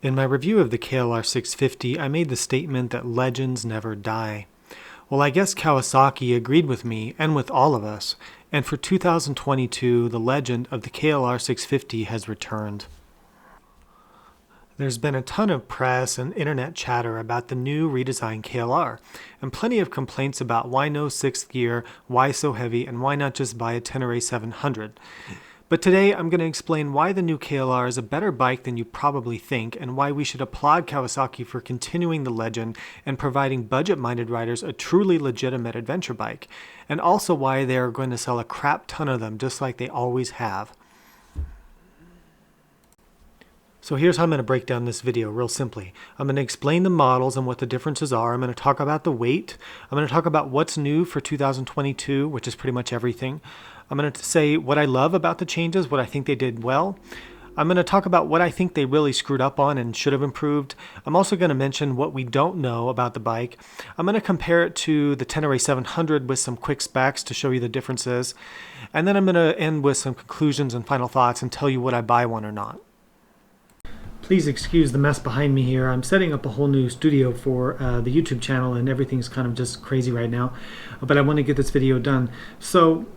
In my review of the KLR650, I made the statement that legends never die. Well, I guess Kawasaki agreed with me and with all of us, and for 2022, the legend of the KLR650 has returned. There's been a ton of press and internet chatter about the new redesigned KLR, and plenty of complaints about why no sixth gear, why so heavy, and why not just buy a Tenere 700. But today I'm going to explain why the new KLR is a better bike than you probably think, and why we should applaud Kawasaki for continuing the legend and providing budget-minded riders a truly legitimate adventure bike, and also why they are going to sell a crap ton of them just like they always have. So here's how I'm going to break down this video real simply. I'm going to explain the models and what the differences are. I'm going to talk about the weight. I'm going to talk about what's new for 2022, which is pretty much everything. I'm going to say what I love about the changes, what I think they did well. I'm going to talk about what I think they really screwed up on and should have improved. I'm also going to mention what we don't know about the bike. I'm going to compare it to the Tenere 700 with some quick specs to show you the differences. And then I'm going to end with some conclusions and final thoughts and tell you would I buy one or not. Please excuse the mess behind me here. I'm setting up a whole new studio for the YouTube channel, and everything's kind of just crazy right now. But I want to get this video done. So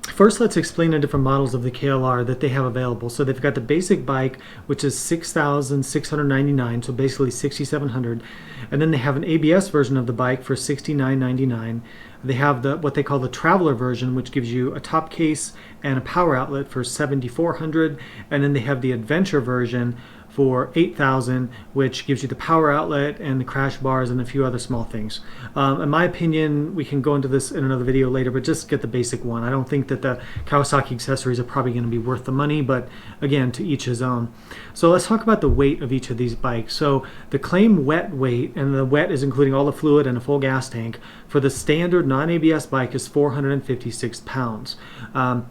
first, let's explain the different models of the KLR that they have available. So they've got the basic bike, which is $6,699, so basically $6,700. And then they have an ABS version of the bike for $69.99. They have what they call the Traveler version, which gives you a top case and a power outlet for $7,400. And then they have the Adventure version for $8,000, which gives you the power outlet and the crash bars and a few other small things. In my opinion, we can go into this in another video later, but just get the basic one. I don't think that the Kawasaki accessories are probably going to be worth the money, but again, to each his own. So let's talk about the weight of each of these bikes. So the claim wet weight, and the wet is including all the fluid and a full gas tank, for the standard non-ABS bike is 456 pounds.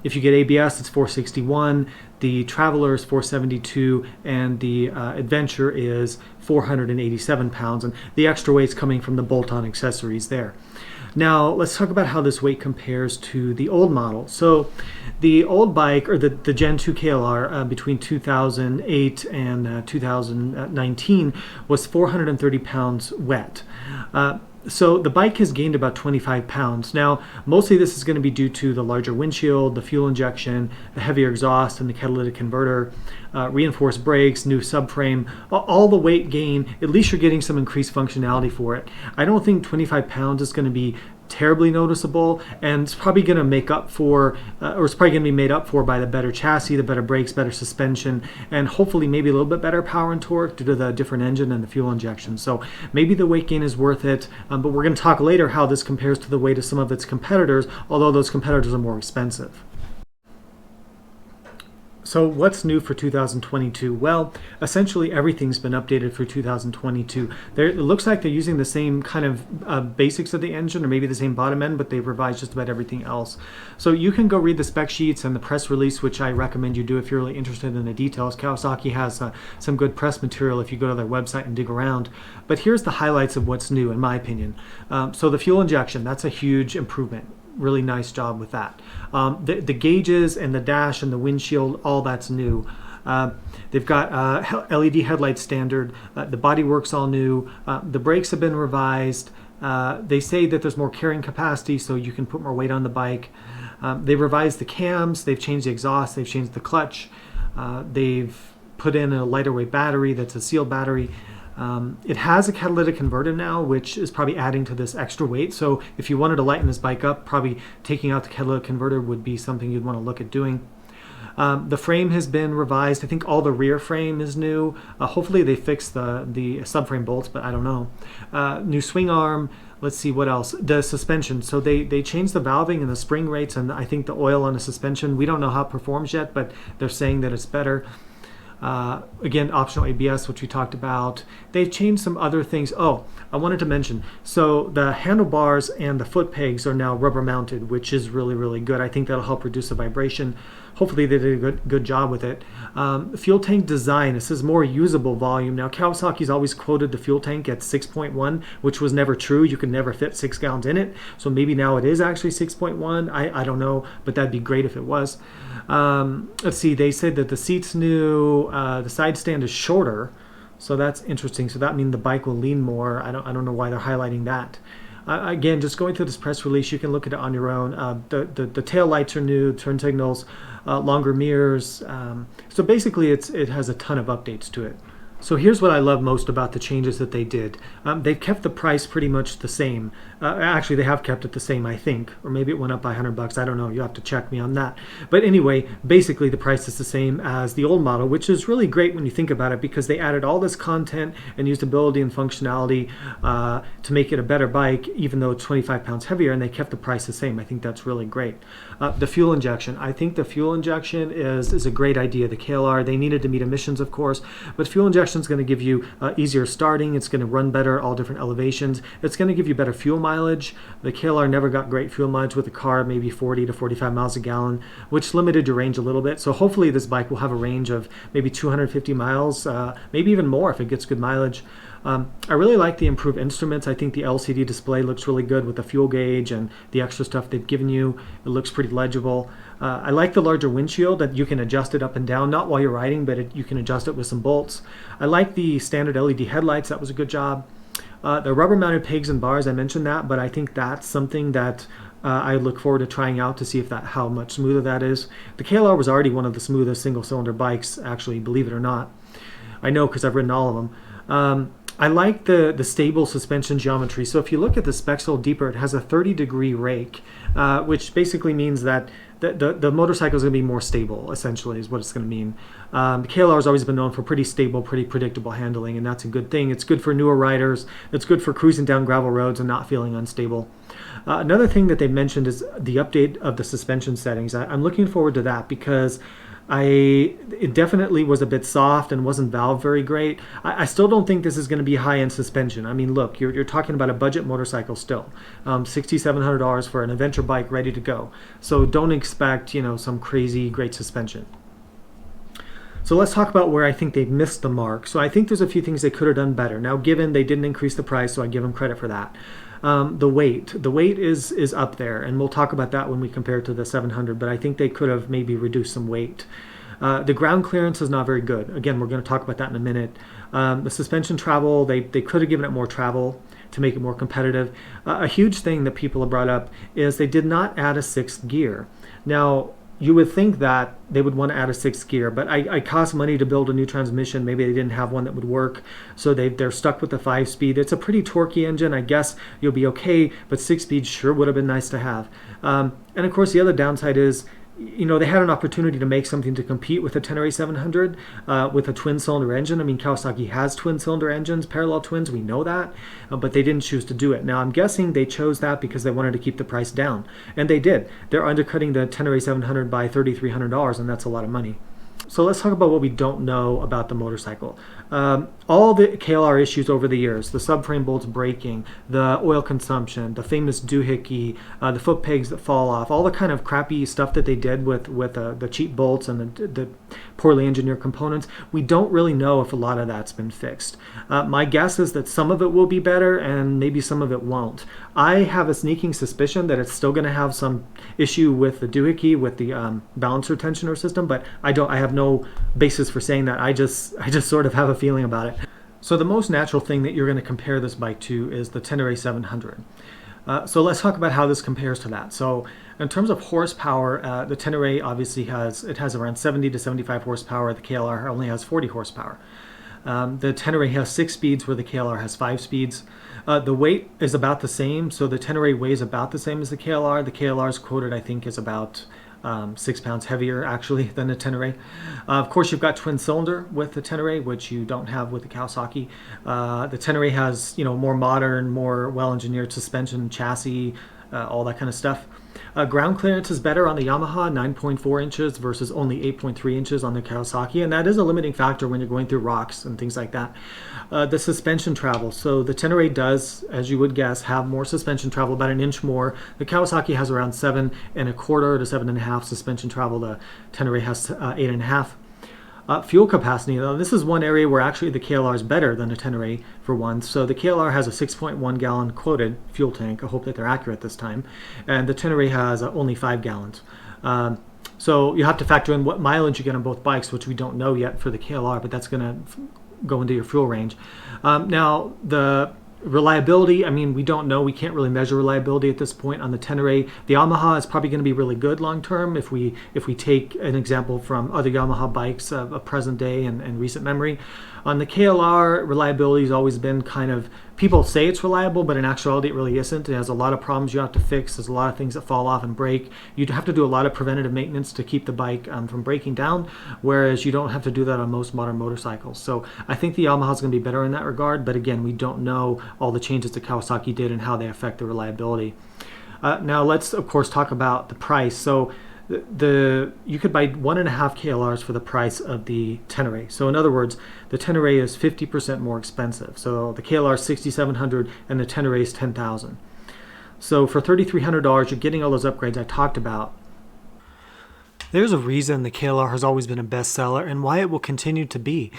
If you get ABS, it's 461. The Traveler is 472, and the Adventure is 487 pounds, and the extra weight's coming from the bolt-on accessories there. Now, let's talk about how this weight compares to the old model. So the old bike, or the Gen 2 KLR, between 2008 and 2019, was 430 pounds wet. So the bike has gained about 25 pounds. Now, mostly this is going to be due to the larger windshield, the fuel injection, the heavier exhaust, and the catalytic converter, reinforced brakes, new subframe, all the weight gain. At least you're getting some increased functionality for it. I don't think 25 pounds is going to be terribly noticeable, and it's probably going to make up for, or it's probably going to be made up for by the better chassis, the better brakes, better suspension, and hopefully maybe a little bit better power and torque due to the different engine and the fuel injection. So maybe the weight gain is worth it, but we're going to talk later how this compares to the weight of some of its competitors, although those competitors are more expensive. So what's new for 2022? Well, essentially everything's been updated for 2022. It looks like they're using the same kind of basics of the engine, or maybe the same bottom end, but they've revised just about everything else. So you can go read the spec sheets and the press release, which I recommend you do if you're really interested in the details. Kawasaki has some good press material if you go to their website and dig around. But here's the highlights of what's new, in my opinion. So the fuel injection, that's a huge improvement. Really nice job with that. The gauges and the dash and the windshield, all that's new. They've got LED headlights standard. The bodywork's all new. The brakes have been revised. They say that there's more carrying capacity, so you can put more weight on the bike. They've revised the cams. They've changed the exhaust. They've changed the clutch. They've put in a lighter weight battery that's a sealed battery. It has a catalytic converter now, which is probably adding to this extra weight. So if you wanted to lighten this bike up, probably taking out the catalytic converter would be something you'd want to look at doing. The frame has been revised. I think all the rear frame is new. Hopefully they fixed the subframe bolts, but I don't know. New swing arm. Let's see what else. The suspension. So they changed the valving and the spring rates, and I think the oil on the suspension. We don't know how it performs yet, but they're saying that it's better. Again, optional ABS, which we talked about. They've changed some other things. Oh, I wanted to mention, so the handlebars and the foot pegs are now rubber mounted, which is really, really good. I think that'll help reduce the vibration. Hopefully they did a good job with it. Fuel tank design, this is more usable volume. Now, Kawasaki's always quoted the fuel tank at 6.1, which was never true. You could never fit 6 gallons in it. So maybe now it is actually 6.1. I don't know, but that'd be great if it was. Let's see, they said that the seat's new, the side stand is shorter. So that's interesting. So that means the bike will lean more. I don't know why they're highlighting that. Again, just going through this press release, you can look at it on your own. The tail lights are new, turn signals, longer mirrors. So basically, it has a ton of updates to it. So here's what I love most about the changes that they did. They've kept the price pretty much the same. Actually, they have kept it the same, I think, or maybe it went up by $100. I don't know. You have to check me on that. But anyway, basically the price is the same as the old model, which is really great when you think about it, because they added all this content and usability and functionality to make it a better bike, even though it's 25 pounds heavier, and they kept the price the same. I think that's really great. The fuel injection. I think the fuel injection is a great idea. The KLR, they needed to meet emissions, of course, but fuel injection is going to give you easier starting. It's going to run better all different elevations. It's going to give you better fuel mileage. The KLR never got great fuel mileage with the car, maybe 40 to 45 miles a gallon, which limited your range a little bit. So hopefully this bike will have a range of maybe 250 miles, maybe even more if it gets good mileage. I really like the improved instruments. I think the LCD display looks really good with the fuel gauge and the extra stuff they've given you. It looks pretty legible. I like the larger windshield, that you can adjust it up and down, not while you're riding, but you can adjust it with some bolts. I like the standard LED headlights. That was a good job. The rubber mounted pegs and bars, I mentioned that, but I think that's something that I look forward to trying out to see how much smoother that is. The KLR was already one of the smoothest single cylinder bikes, actually, believe it or not. I know because I've ridden all of them. I like the stable suspension geometry. So if you look at the specs a little deeper, it has a 30-degree rake, which basically means that the motorcycle is going to be more stable, essentially, is what it's going to mean. The KLR has always been known for pretty stable, pretty predictable handling, and that's a good thing. It's good for newer riders. It's good for cruising down gravel roads and not feeling unstable. Another thing that they mentioned is the update of the suspension settings. I'm looking forward to that because it definitely was a bit soft and wasn't valved very great. I still don't think this is going to be high-end suspension. I mean, look, you're talking about a budget motorcycle still, $6,700 for an adventure bike ready to go. So don't expect, some crazy great suspension. So let's talk about where I think they've missed the mark. So I think there's a few things they could have done better. Now, given they didn't increase the price, so I give them credit for that. The weight is up there, and we'll talk about that when we compare it to the 700, but I think they could have maybe reduced some weight. The ground clearance is not very good. Again, we're going to talk about that in a minute. The suspension travel, they could have given it more travel to make it more competitive. A huge thing that people have brought up is they did not add a sixth gear. Now, you would think that they would want to add a sixth gear, but it costs money to build a new transmission. Maybe they didn't have one that would work, so they're stuck with the 5-speed. It's a pretty torquey engine. I guess you'll be okay, but 6-speed sure would have been nice to have. And of course, the other downside is, they had an opportunity to make something to compete with the Tenere 700 with a twin-cylinder engine. I mean, Kawasaki has twin-cylinder engines, parallel twins, we know that, but they didn't choose to do it. Now, I'm guessing they chose that because they wanted to keep the price down, and they did. They're undercutting the Tenere 700 by $3,300, and that's a lot of money. So let's talk about what we don't know about the motorcycle. All the KLR issues over the years, the subframe bolts breaking, the oil consumption, the famous doohickey, the foot pegs that fall off, all the kind of crappy stuff that they did with the cheap bolts and the poorly engineered components, we don't really know if a lot of that's been fixed. My guess is that some of it will be better and maybe some of it won't. I have a sneaking suspicion that it's still going to have some issue with the doohickey, with the balancer tensioner system, but I have no basis for saying that. I just sort of have a feeling about it. So the most natural thing that you're going to compare this bike to is the Tenere 700. So let's talk about how this compares to that. So in terms of horsepower, the Tenere obviously has around 70 to 75 horsepower. The KLR only has 40 horsepower. The Tenere has 6 speeds where the KLR has 5 speeds. The weight is about the same, so the Tenere weighs about the same as the KLR. The KLR's quoted, I think, is about 6 pounds heavier actually than the Tenere. Of course, you've got twin cylinder with the Tenere, which you don't have with the Kawasaki. The Tenere has more modern, more well-engineered suspension, chassis, all that kind of stuff. Ground clearance is better on the Yamaha, 9.4 inches versus only 8.3 inches on the Kawasaki, and that is a limiting factor when you're going through rocks and things like that. The suspension travel, so the Tenere does, as you would guess, have more suspension travel, about an inch more. The Kawasaki has around 7.25 to 7.5 suspension travel. The Tenere has 8.5. Fuel capacity, now this is one area where actually the KLR is better than the Tenere for once. So the KLR has a 6.1 gallon quoted fuel tank. I hope that they're accurate this time. And the Tenere has only 5 gallons. So you have to factor in what mileage you get on both bikes, which we don't know yet for the KLR, but that's going to go into your fuel range. Now, the reliability, I mean, we don't know. We can't really measure reliability at this point on the Tenere. The Yamaha is probably going to be really good long term if we take an example from other Yamaha bikes of present day and recent memory. On the KLR, reliability has always been kind of, people say it's reliable, but in actuality it really isn't. It has a lot of problems you have to fix. There's a lot of things that fall off and break. You'd have to do a lot of preventative maintenance to keep the bike from breaking down, whereas you don't have to do that on most modern motorcycles. So I think the Yamaha is going to be better in that regard, but again, we don't know all the changes that Kawasaki did and how they affect the reliability. Now let's of course talk about the price. So you could buy 1.5 KLRs for the price of the Tenere. So in other words, the Tenere is 50% more expensive. So the KLR is $6,700 and the Tenere is $10,000. So for $3,300, you're getting all those upgrades I talked about. There's a reason the KLR has always been a bestseller and why it will continue to be.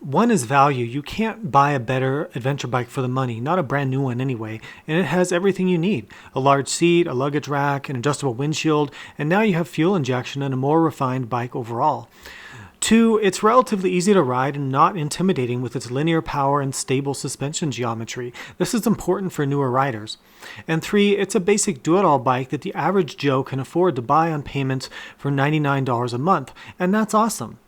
One is value. You can't buy a better adventure bike for the money, not a brand new one anyway, and it has everything you need. A large seat, a luggage rack, an adjustable windshield, and now you have fuel injection and a more refined bike overall. Two, it's relatively easy to ride and not intimidating with its linear power and stable suspension geometry. This is important for newer riders. And three, it's a basic do-it-all bike that the average Joe can afford to buy on payments for $99 a month, and that's awesome.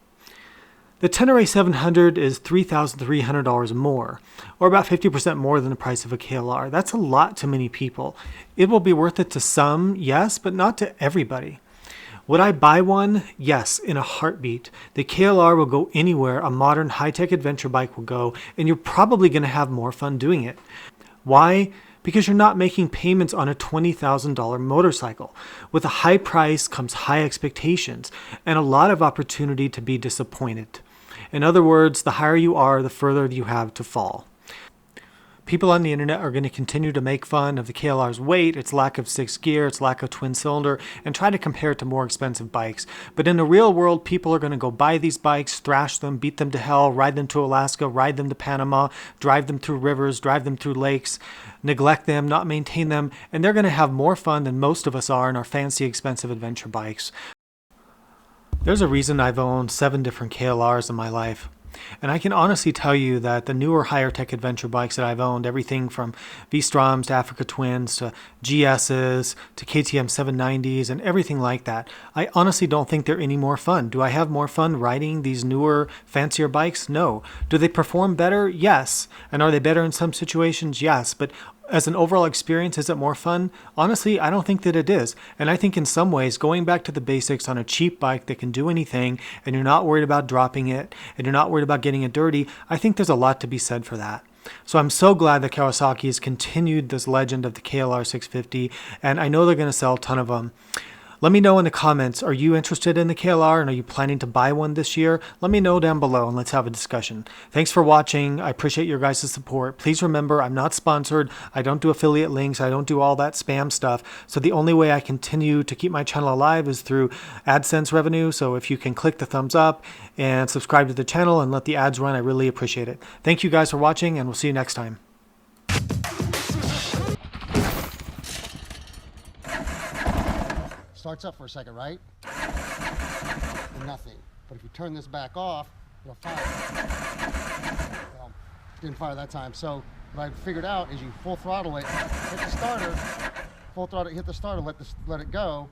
The Tenere 700 is $3,300 more, or about 50% more than the price of a KLR. That's a lot to many people. It will be worth it to some, yes, but not to everybody. Would I buy one? Yes, in a heartbeat. The KLR will go anywhere a modern high-tech adventure bike will go, and you're probably going to have more fun doing it. Why? Because you're not making payments on a $20,000 motorcycle. With a high price comes high expectations, and a lot of opportunity to be disappointed. In other words, the higher you are, the further you have to fall. People on the internet are going to continue to make fun of the KLR's weight, its lack of 6th gear, its lack of twin cylinder, and try to compare it to more expensive bikes. But in the real world, people are going to go buy these bikes, thrash them, beat them to hell, ride them to Alaska, ride them to Panama, drive them through rivers, drive them through lakes, neglect them, not maintain them, and they're going to have more fun than most of us are in our fancy, expensive adventure bikes. There's a reason I've owned 7 different KLRs in my life. And I can honestly tell you that the newer higher tech adventure bikes that I've owned, everything from V-Stroms to Africa Twins to GSs to KTM 790s and everything like that, I honestly don't think they're any more fun. Do I have more fun riding these newer, fancier bikes? No. Do they perform better? Yes. And are they better in some situations? Yes. But as an overall experience, is it more fun? Honestly, I don't think that it is. And I think in some ways, going back to the basics on a cheap bike that can do anything, and you're not worried about dropping it, and you're not worried about getting it dirty, I think there's a lot to be said for that. So I'm so glad that Kawasaki has continued this legend of the KLR650, and I know they're going to sell a ton of them. Let me know in the comments, are you interested in the KLR and are you planning to buy one this year? Let me know down below and let's have a discussion. Thanks for watching. I appreciate your guys' support. Please remember, I'm not sponsored. I don't do affiliate links. I don't do all that spam stuff. So the only way I continue to keep my channel alive is through AdSense revenue. So if you can click the thumbs up and subscribe to the channel and let the ads run, I really appreciate it. Thank you guys for watching and we'll see you next time. Starts up for a second, right? And nothing. But if you turn this back off, it'll fire. Well, didn't fire that time. So what I figured out is you full throttle it, hit the starter, full throttle, hit the starter, let it go,